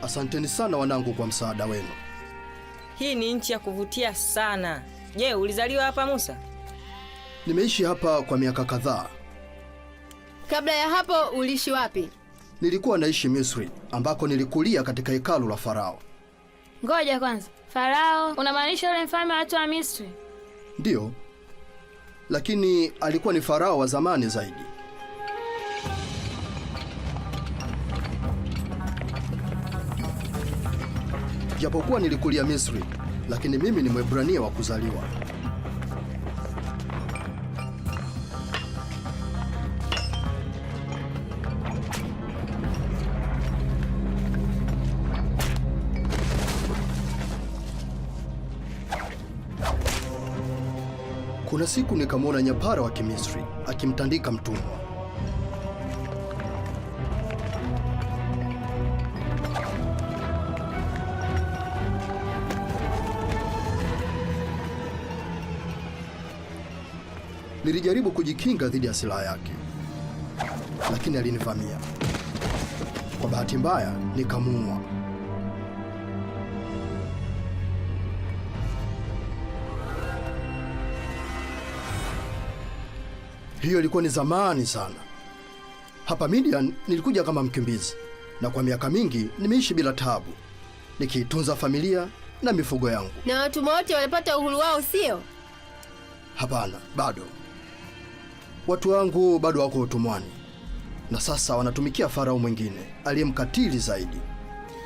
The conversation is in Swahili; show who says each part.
Speaker 1: Asanteni sana wanangu kwa msaada wenu.
Speaker 2: Hii ni nchi ya kuvutia sana. Je, ulizaliwa hapa Musa?
Speaker 1: Nimeishi hapa kwa miaka kadhaa.
Speaker 3: Kabla ya hapo uliishi wapi?
Speaker 1: Nilikuwa naishi Misri, ambako nilikulia katika hekalu la Farao.
Speaker 4: Ngoja kwanza. Farao, unamaanisha yule mfalme wa watu wa Misri?
Speaker 1: Ndiyo. Lakini alikuwa ni Farao wa zamani zaidi. Japokuwa nilikulia Misri, lakini mimi ni Mwebrania wa kuzaliwa. Kuna siku nikamwona nyapara wa Kimisri akimtandika mtumwa. Nilijaribu kujikinga dhidi ya silaha yake, lakini alinivamia. Kwa bahati mbaya, nikamuua. Hiyo ilikuwa ni zamani sana. Hapa Midian nilikuja kama mkimbizi, na kwa miaka mingi nimeishi bila taabu, nikiitunza familia na mifugo yangu.
Speaker 3: Na watumwa wote walipata uhuru wao, sio?
Speaker 1: Hapana, bado. Watu wangu bado wako utumwani, na sasa wanatumikia Farao mwingine aliyemkatili zaidi.